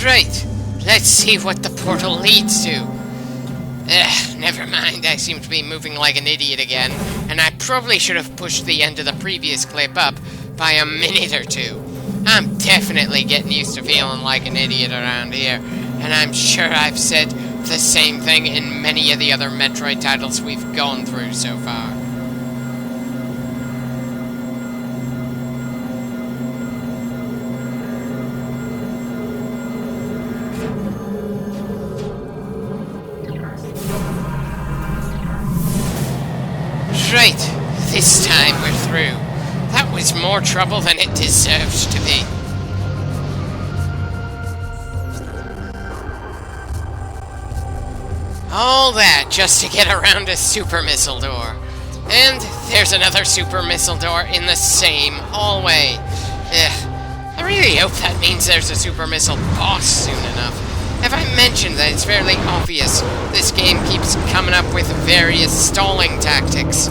Right, let's see what the portal leads to. Never mind, I seem to be moving like an idiot again, and I probably should have pushed the end of the previous clip up by a minute or two. I'm definitely getting used to feeling like an idiot around here, and I'm sure I've said the same thing in many of the other Metroid titles we've gone through so far. Right, this time we're through. That was more trouble than it deserved to be. All that just to get around a super missile door. And there's another super missile door in the same hallway. I really hope that means there's a super missile boss soon enough. Have I mentioned that it's fairly obvious this game keeps coming up with various stalling tactics?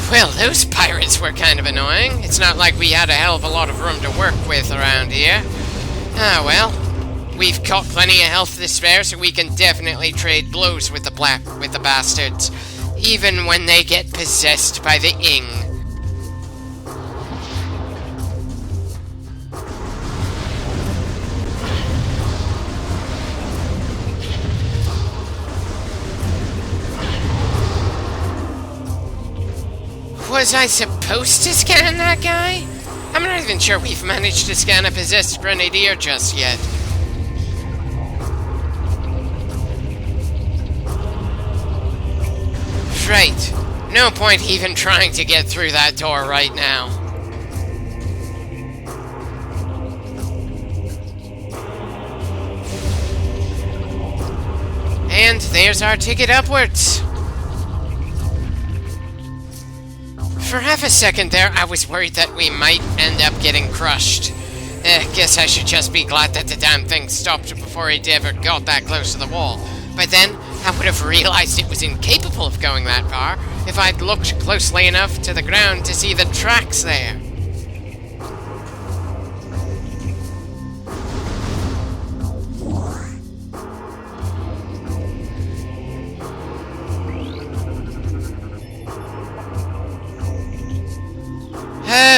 Well, those pirates were kind of annoying. It's not like we had a hell of a lot of room to work with around here. Ah, well. We've got plenty of health to spare, so we can definitely trade blows with the bastards. Even when they get possessed by the Ing. Was I supposed to scan that guy? I'm not even sure we've managed to scan a possessed grenadier just yet. Right. No point even trying to get through that door right now. And there's our ticket upwards. For half a second there, I was worried that we might end up getting crushed. Guess I should just be glad that the damn thing stopped before it ever got that close to the wall. But then, I would have realized it was incapable of going that far if I'd looked closely enough to the ground to see the tracks there.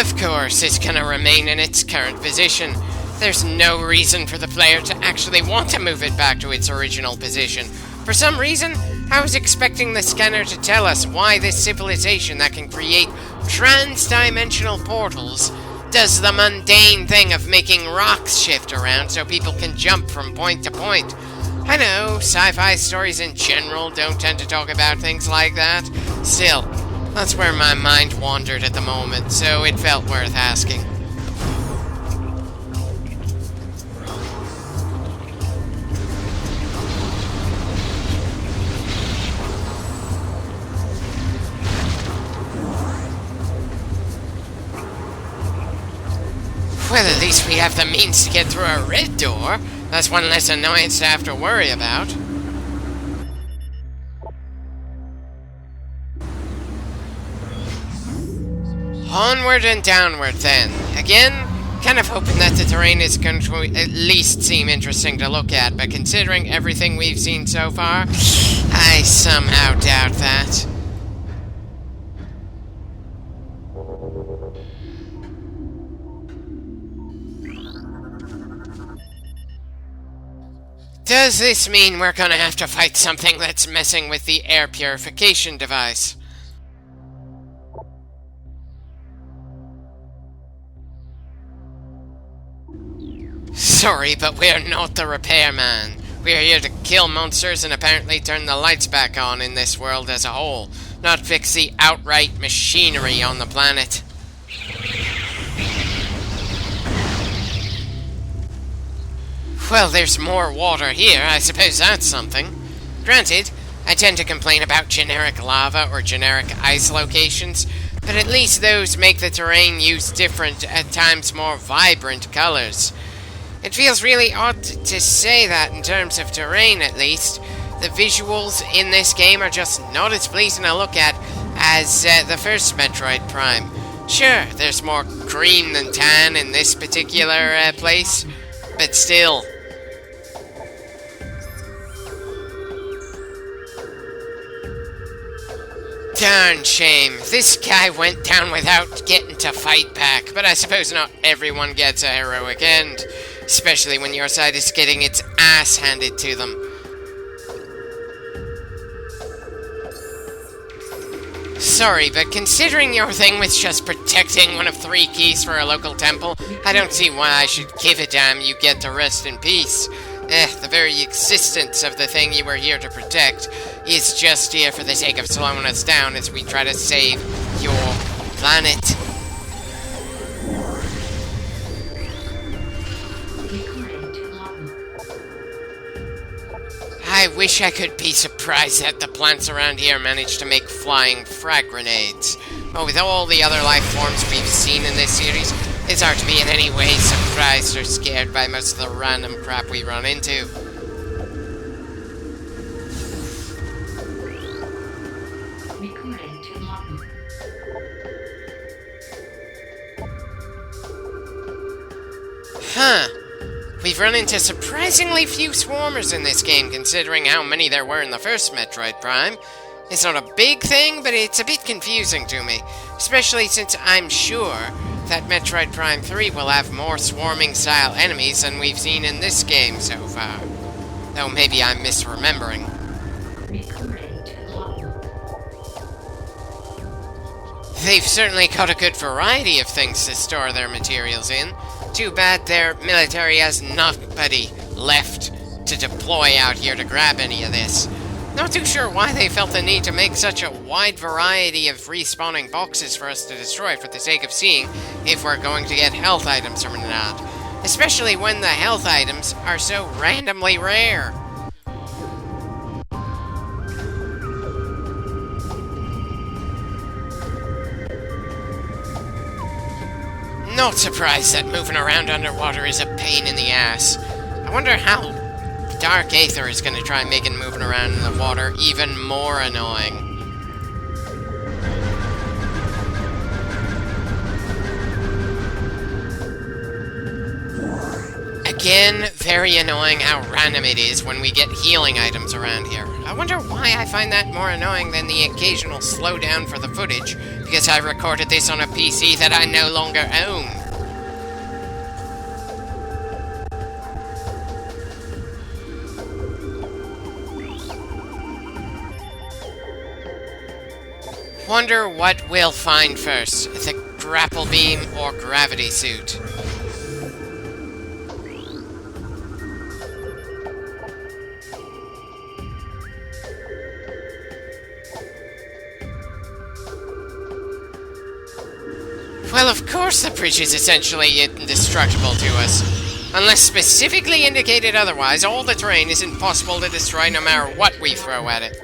Of course, it's gonna remain in its current position. There's no reason for the player to actually want to move it back to its original position. For some reason, I was expecting the scanner to tell us why this civilization that can create trans-dimensional portals does the mundane thing of making rocks shift around so people can jump from point to point. I know, sci-fi stories in general don't tend to talk about things like that. Still, that's where my mind wandered at the moment, so it felt worth asking. Well, at least we have the means to get through a red door. That's one less annoyance to have to worry about. Onward and downward, then. Again, kind of hoping that the terrain is going to at least seem interesting to look at, but considering everything we've seen so far, I somehow doubt that. Does this mean we're gonna have to fight something that's messing with the air purification device? Sorry, but we're not the repairman. We're here to kill monsters and apparently turn the lights back on in this world as a whole, not fix the outright machinery on the planet. Well, there's more water here. I suppose that's something. Granted, I tend to complain about generic lava or generic ice locations, but at least those make the terrain use different, at times more vibrant colors. It feels really odd to say that in terms of terrain, at least. The visuals in this game are just not as pleasing to look at as the first Metroid Prime. Sure, there's more green than tan in this particular place, but still. Darn shame. This guy went down without getting to fight back, but I suppose not everyone gets a heroic end, especially when your side is getting its ass handed to them. Sorry, but considering your thing was just protecting one of 3 keys for a local temple, I don't see why I should give a damn you get to rest in peace. The very existence of the thing you were here to protect is just here for the sake of slowing us down as we try to save your planet. I wish I could be surprised that the plants around here managed to make flying frag grenades. But with all the other life forms we've seen in this series, it's hard to be in any way surprised or scared by most of the random crap we run into. Huh. We've run into surprisingly few swarmers in this game, considering how many there were in the first Metroid Prime. It's not a big thing, but it's a bit confusing to me, especially since I'm sure that Metroid Prime 3 will have more swarming-style enemies than we've seen in this game so far. Though maybe I'm misremembering. They've certainly got a good variety of things to store their materials in. Too bad their military has nobody left to deploy out here to grab any of this. Not too sure why they felt the need to make such a wide variety of respawning boxes for us to destroy for the sake of seeing if we're going to get health items or not. Especially when the health items are so randomly rare. Not surprised that moving around underwater is a pain in the ass. I wonder how Dark Aether is going to try making moving around in the water even more annoying. Again, very annoying how random it is when we get healing items around here. I wonder why I find that more annoying than the occasional slowdown for the footage, because I recorded this on a PC that I no longer own. Wonder what we'll find first, the grapple beam or gravity suit. Well, of course the bridge is essentially indestructible to us. Unless specifically indicated otherwise, all the terrain is impossible to destroy no matter what we throw at it.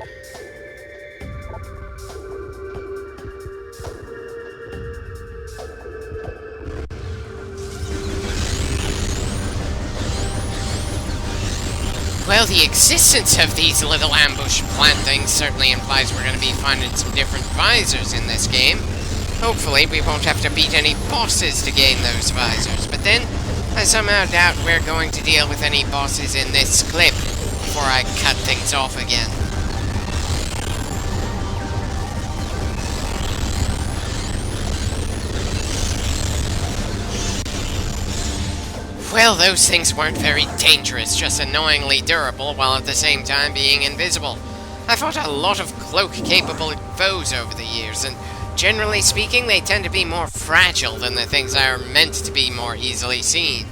Well, the existence of these little ambush plant things certainly implies we're going to be finding some different visors in this game. Hopefully, we won't have to beat any bosses to gain those visors, but then, I somehow doubt we're going to deal with any bosses in this clip before I cut things off again. Well, those things weren't very dangerous, just annoyingly durable, while at the same time being invisible. I fought a lot of cloak-capable foes over the years, and generally speaking, they tend to be more fragile than the things that are meant to be more easily seen.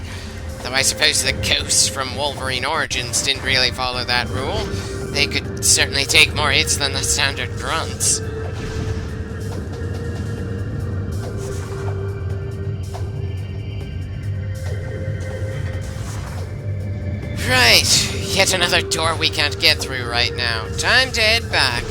Though I suppose the ghosts from Wolverine Origins didn't really follow that rule. They could certainly take more hits than the standard grunts. Right, yet another door we can't get through right now. Time to head back.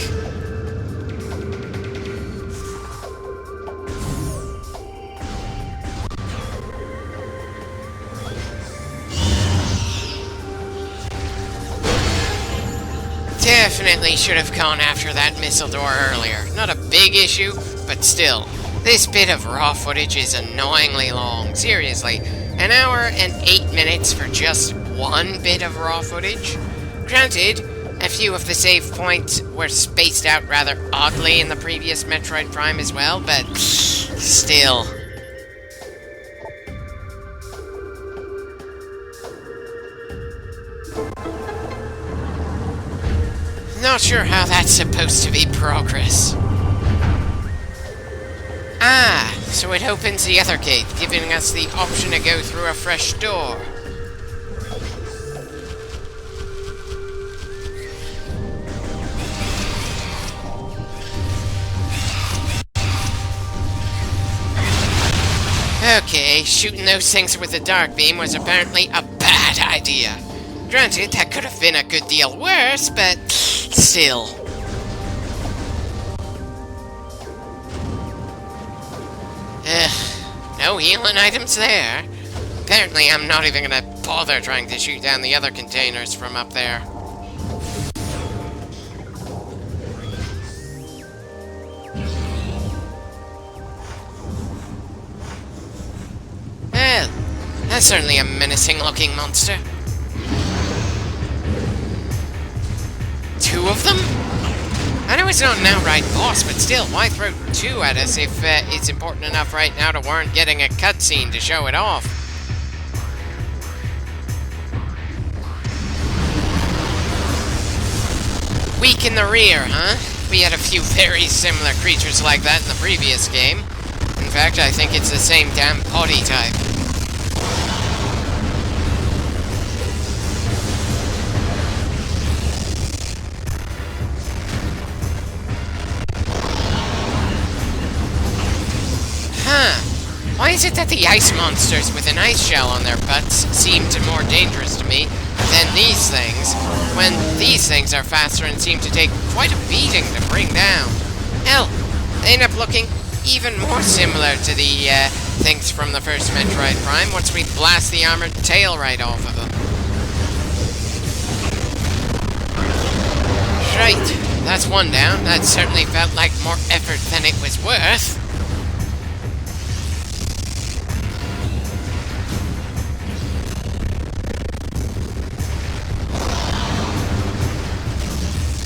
Definitely should have gone after that missile door earlier. Not a big issue, but still. This bit of raw footage is annoyingly long. Seriously, an hour and 8 minutes for just one bit of raw footage? Granted, a few of the save points were spaced out rather oddly in the previous Metroid Prime as well, but still. Not sure how that's supposed to be progress. Ah, so it opens the other gate, giving us the option to go through a fresh door. Okay, shooting those things with the dark beam was apparently a bad idea. Granted, that could have been a good deal worse, but still. No healing items there. Apparently, I'm not even gonna bother trying to shoot down the other containers from up there. Well, that's certainly a menacing-looking monster. Two of them? I know it's not an outright boss, but still, why throw two at us if it's important enough right now to warrant getting a cutscene to show it off? Weak in the rear, huh? We had a few very similar creatures like that in the previous game. In fact, I think it's the same damn body type. Why is it that the ice monsters with an ice shell on their butts seemed more dangerous to me than these things, when these things are faster and seem to take quite a beating to bring down? Hell, they end up looking even more similar to the things from the first Metroid Prime once we blast the armored tail right off of them. Right, that's one down. That certainly felt like more effort than it was worth.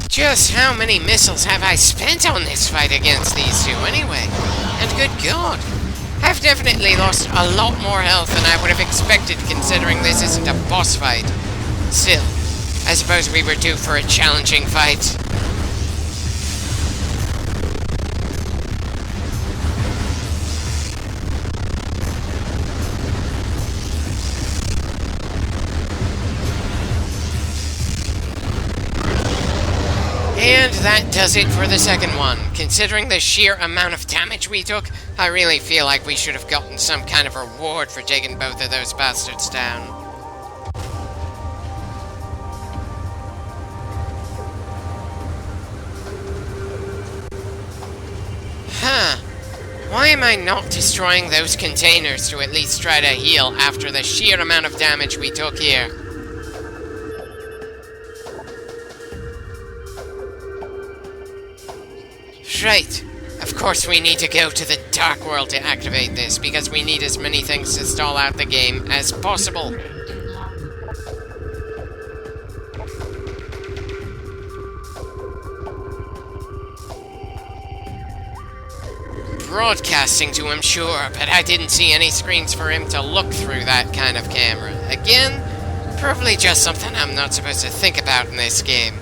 Just how many missiles have I spent on this fight against these two anyway? And good God, I've definitely lost a lot more health than I would have expected considering this isn't a boss fight. Still, I suppose we were due for a challenging fight. And that does it for the second one. Considering the sheer amount of damage we took, I really feel like we should have gotten some kind of reward for taking both of those bastards down. Huh. Why am I not destroying those containers to at least try to heal after the sheer amount of damage we took here? Right. Of course we need to go to the Dark World to activate this, because we need as many things to stall out the game as possible. Broadcasting to him, sure, but I didn't see any screens for him to look through that kind of camera. Again, probably just something I'm not supposed to think about in this game.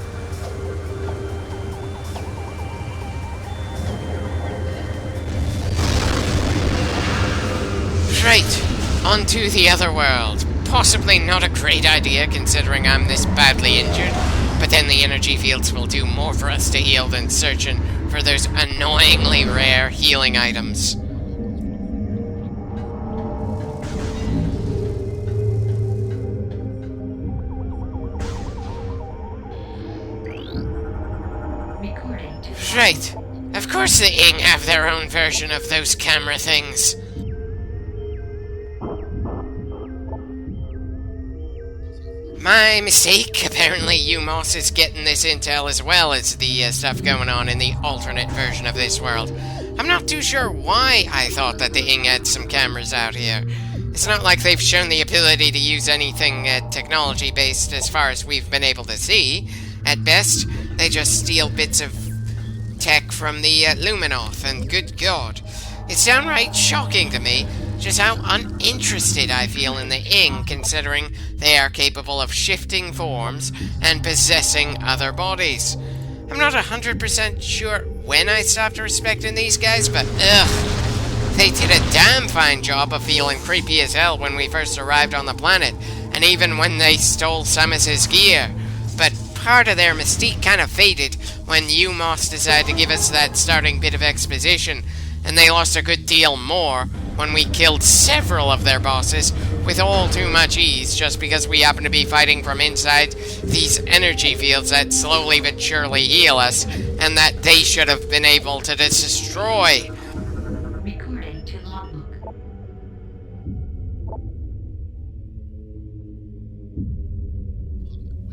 Right, onto the other world. Possibly not a great idea considering I'm this badly injured, but then the energy fields will do more for us to heal than searching for those annoyingly rare healing items. Right, of course the Ing have their own version of those camera things. My mistake. Apparently UMOS is getting this intel as well as the stuff going on in the alternate version of this world. I'm not too sure why I thought that the Ing had some cameras out here. It's not like they've shown the ability to use anything technology-based as far as we've been able to see. At best, they just steal bits of tech from the Luminoth, and good God. It's downright shocking to me just how uninterested I feel in the Ing, considering they are capable of shifting forms and possessing other bodies. I'm not 100% sure when I stopped respecting these guys, but ugh. They did a damn fine job of feeling creepy as hell when we first arrived on the planet, and even when they stole Samus's gear. But part of their mystique kind of faded when UMOS decided to give us that starting bit of exposition, and they lost a good deal more when we killed several of their bosses with all too much ease just because we happen to be fighting from inside these energy fields that slowly but surely heal us, and that they should have been able to destroy. Recording to logbook.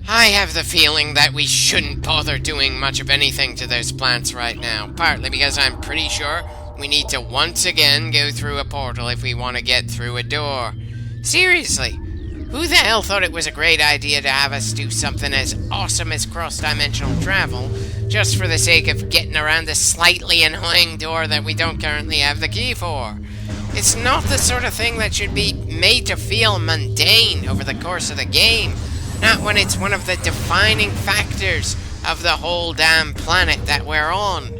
I have the feeling that we shouldn't bother doing much of anything to those plants right now, partly because I'm pretty sure we need to once again go through a portal if we want to get through a door. Seriously, who the hell thought it was a great idea to have us do something as awesome as cross-dimensional travel just for the sake of getting around a slightly annoying door that we don't currently have the key for? It's not the sort of thing that should be made to feel mundane over the course of the game, not when it's one of the defining factors of the whole damn planet that we're on.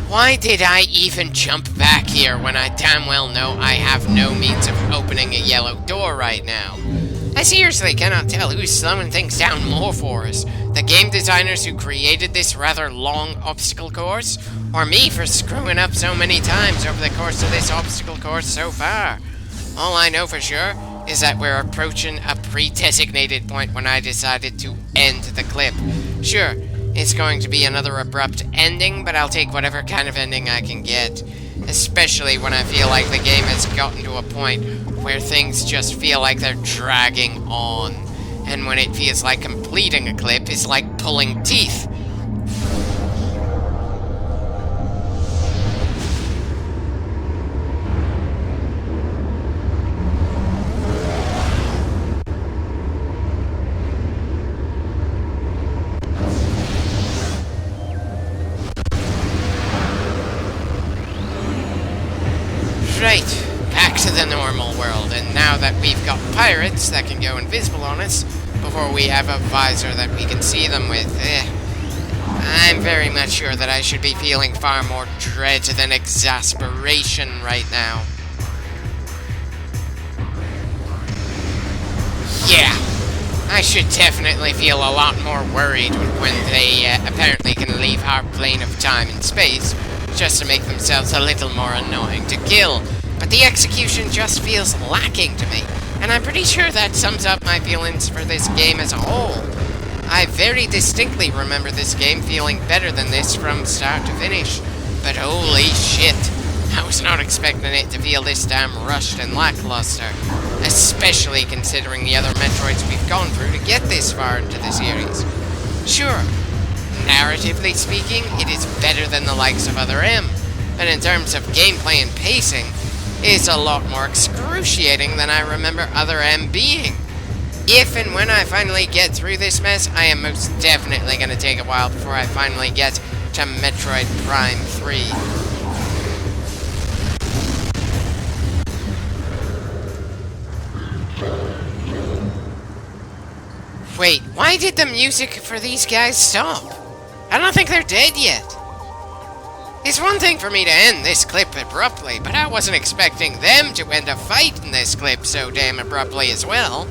Why did I even jump back here when I damn well know I have no means of opening a yellow door right now? I seriously cannot tell who's slowing things down more for us. The game designers who created this rather long obstacle course, or me for screwing up so many times over the course of this obstacle course so far. All I know for sure is that we're approaching a pre-designated point when I decided to end the clip. Sure, it's going to be another abrupt ending, but I'll take whatever kind of ending I can get. Especially when I feel like the game has gotten to a point where things just feel like they're dragging on. And when it feels like completing a clip is like pulling teeth. Right, back to the normal world, and now that we've got pirates that can go invisible on us, before we have a visor that we can see them with, I'm very much sure that I should be feeling far more dread than exasperation right now. Yeah, I should definitely feel a lot more worried when they apparently can leave our plane of time and space just to make themselves a little more annoying to kill. But the execution just feels lacking to me, and I'm pretty sure that sums up my feelings for this game as a whole. I very distinctly remember this game feeling better than this from start to finish, but holy shit, I was not expecting it to feel this damn rushed and lackluster, especially considering the other Metroids we've gone through to get this far into the series. Sure, narratively speaking, it is better than the likes of Other M, but in terms of gameplay and pacing, it's a lot more excruciating than I remember Other M being. If and when I finally get through this mess, I am most definitely going to take a while before I finally get to Metroid Prime 3. Wait, why did the music for these guys stop? I don't think they're dead yet. It's one thing for me to end this clip abruptly, but I wasn't expecting them to end a fight in this clip so damn abruptly as well.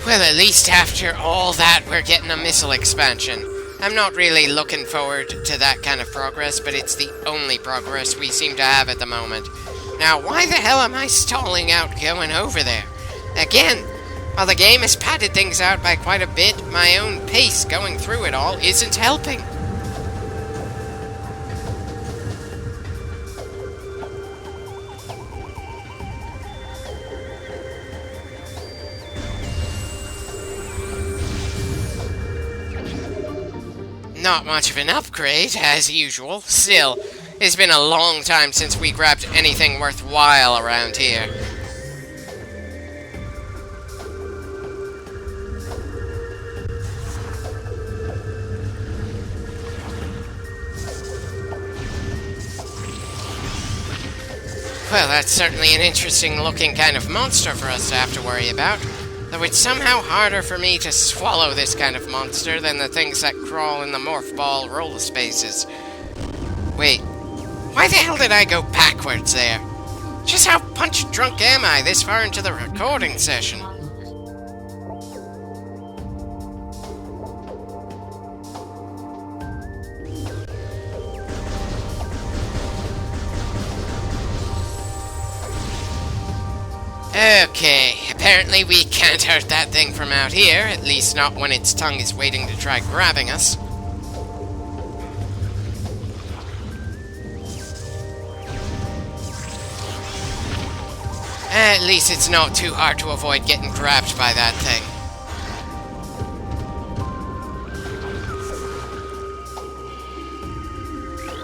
Well, at least after all that, we're getting a missile expansion. I'm not really looking forward to that kind of progress, but it's the only progress we seem to have at the moment. Now, why the hell am I stalling out going over there? Again, while the game has padded things out by quite a bit, my own pace going through it all isn't helping. Not much of an upgrade, as usual. Still, it's been a long time since we grabbed anything worthwhile around here. Well, that's certainly an interesting looking kind of monster for us to have to worry about. Though it's somehow harder for me to swallow this kind of monster than the things that crawl in the morph ball roller spaces. Wait, why the hell did I go backwards there? Just how punch drunk am I this far into the recording session? Okay, apparently we can't hurt that thing from out here, at least not when its tongue is waiting to try grabbing us. At least it's not too hard to avoid getting grabbed by that thing.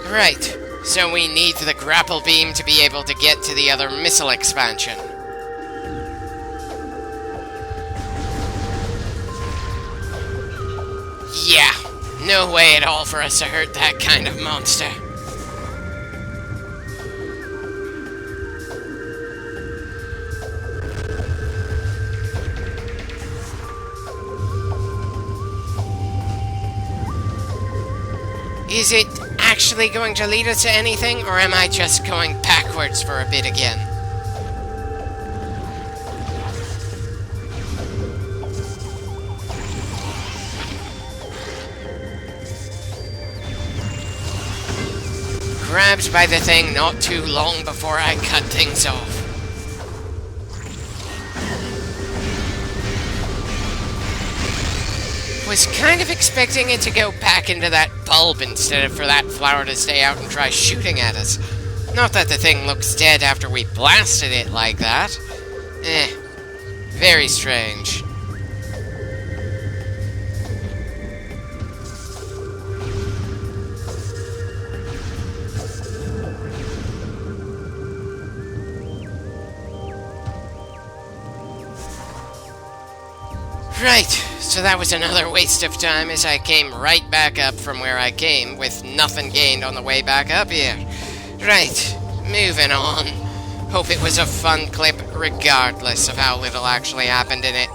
Right, so we need the grapple beam to be able to get to the other missile expansion. Yeah, no way at all for us to hurt that kind of monster. Is it actually going to lead us to anything, or am I just going backwards for a bit again? Grabbed by the thing not too long before I cut things off. Was kind of expecting it to go back into that bulb instead of for that flower to stay out and try shooting at us. Not that the thing looks dead after we blasted it like that. Very strange. Right, so that was another waste of time as I came right back up from where I came with nothing gained on the way back up here. Right, moving on. Hope it was a fun clip regardless of how little actually happened in it.